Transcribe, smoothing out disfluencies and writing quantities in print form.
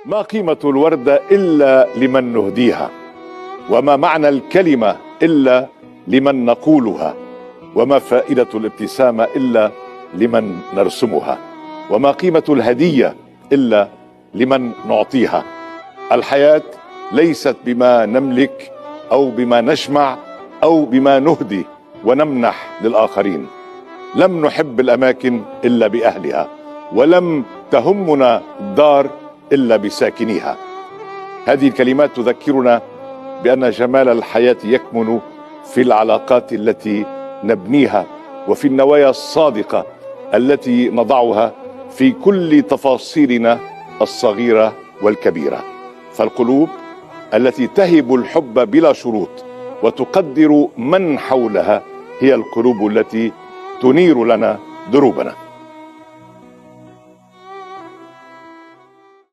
ما قيمة الوردة إلا لمن نهديها، وما معنى الكلمة إلا لمن نقولها، وما فائدة الابتسامة إلا لمن نرسمها، وما قيمة الهدية إلا لمن نعطيها. الحياة ليست بما نملك أو بما نجمع أو بما نهدي ونمنح للآخرين. لم نحب الأماكن إلا بأهلها، ولم تهمنا الدار إلا بساكنيها. هذه الكلمات تذكرنا بأن جمال الحياة يكمن في العلاقات التي نبنيها، وفي النوايا الصادقة التي نضعها في كل تفاصيلنا الصغيرة والكبيرة. فالقلوب التي تهب الحب بلا شروط وتقدر من حولها هي القلوب التي تنير لنا دروبنا.